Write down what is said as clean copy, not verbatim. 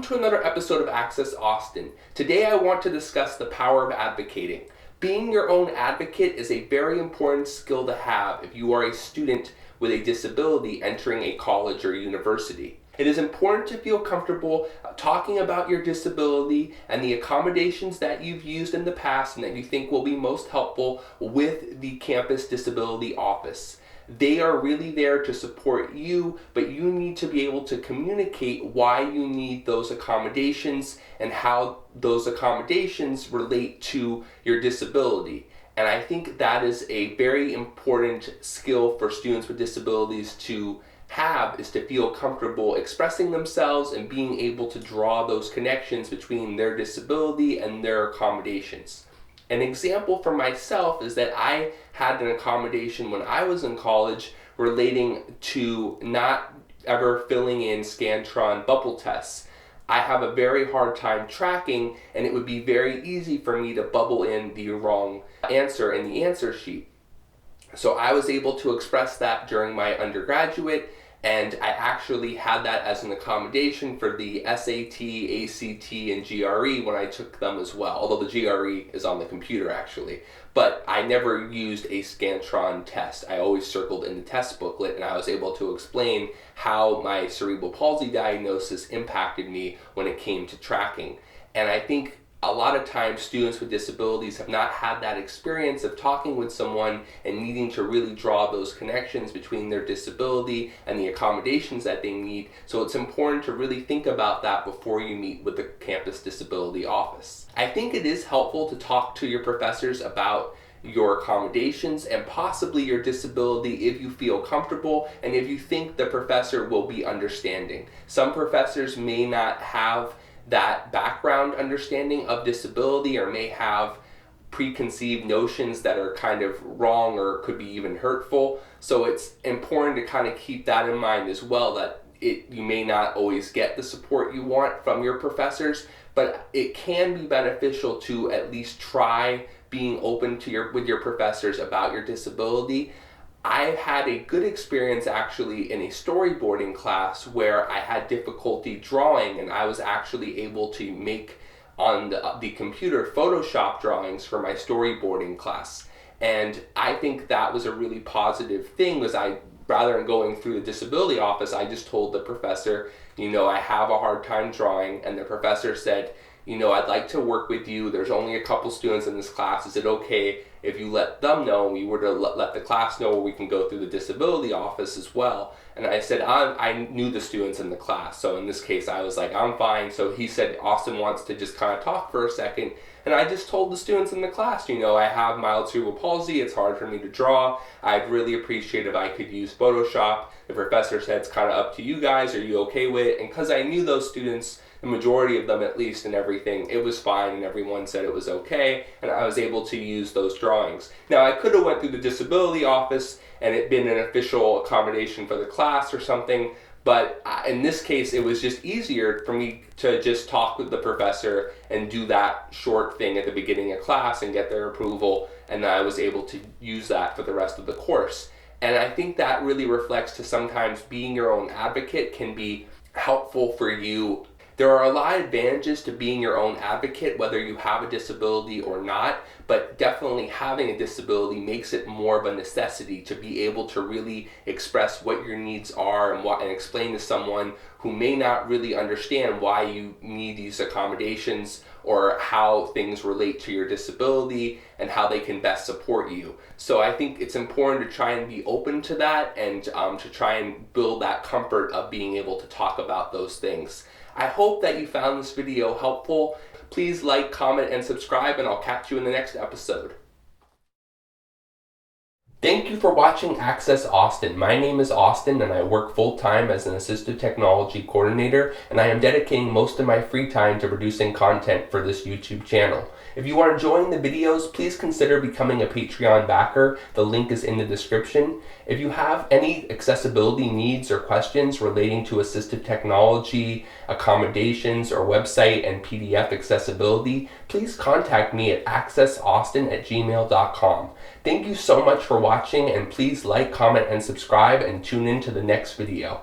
Welcome to another episode of Access Austin. Today I want to discuss the power of advocating. Being your own advocate is a very important skill to have if you are a student with a disability entering a college or university. It is important to feel comfortable talking about your disability and the accommodations that you've used in the past and that you think will be most helpful with the campus disability office. They are really there to support you, but you need to be able to communicate why you need those accommodations and how those accommodations relate to your disability. And I think that is a very important skill for students with disabilities to have, is to feel comfortable expressing themselves and being able to draw those connections between their disability and their accommodations. An example for myself is that I had an accommodation when I was in college relating to not ever filling in Scantron bubble tests. I have a very hard time tracking, and it would be very easy for me to bubble in the wrong answer in the answer sheet. So I was able to express that during my undergraduate, and I actually had that as an accommodation for the SAT, ACT, and GRE when I took them as well, although the GRE is on the computer actually. But I never used a Scantron test. I always circled in the test booklet, and I was able to explain how my cerebral palsy diagnosis impacted me when it came to tracking. And I think a lot of times students with disabilities have not had that experience of talking with someone and needing to really draw those connections between their disability and the accommodations that they need. So it's important to really think about that before you meet with the campus disability office. I think it is helpful to talk to your professors about your accommodations and possibly your disability if you feel comfortable and if you think the professor will be understanding. Some professors may not have that background understanding of disability or may have preconceived notions that are kind of wrong or could be even hurtful. So it's important to kind of keep that in mind as well, that you may not always get the support you want from your professors, but it can be beneficial to at least try being open to with your professors about your disability. I had a good experience actually in a storyboarding class where I had difficulty drawing, and I was actually able to make on the computer Photoshop drawings for my storyboarding class. And I think that was a really positive thing, was rather than going through the disability office, I just told the professor, I have a hard time drawing, and the professor said, I'd like to work with you. There's only a couple students in this class. Is it okay if you let them know, and we were to let the class know, where we can go through the disability office as well? And I said, I knew the students in the class. So in this case, I was like, I'm fine. So he said, Austin wants to just kind of talk for a second. And I just told the students in the class, I have mild cerebral palsy. It's hard for me to draw. I'd really appreciate if I could use Photoshop. The professor said, it's kind of up to you guys. Are you okay with it? And because I knew those students, the majority of them at least, and everything, it was fine, and everyone said it was okay, and I was able to use those drawings. Now, I could have went through the disability office and it been an official accommodation for the class or something, but in this case, it was just easier for me to just talk with the professor and do that short thing at the beginning of class and get their approval, and I was able to use that for the rest of the course. And I think that really reflects to sometimes being your own advocate can be helpful for you. There are a lot of advantages to being your own advocate, whether you have a disability or not, but definitely having a disability makes it more of a necessity to be able to really express what your needs are and explain to someone who may not really understand why you need these accommodations or how things relate to your disability and how they can best support you. So I think it's important to try and be open to that and to try and build that comfort of being able to talk about those things. I hope that you found this video helpful. Please like, comment, and subscribe, and I'll catch you in the next episode. Thank you for watching Access Austin. My name is Austin, and I work full-time as an assistive technology coordinator, and I am dedicating most of my free time to producing content for this YouTube channel. If you are enjoying the videos, please consider becoming a Patreon backer. The link is in the description. If you have any accessibility needs or questions relating to assistive technology, accommodations, or website and PDF accessibility, please contact me at accessauston@gmail.com. Thank you so much for watching, and please like, comment, and subscribe, and tune in to the next video.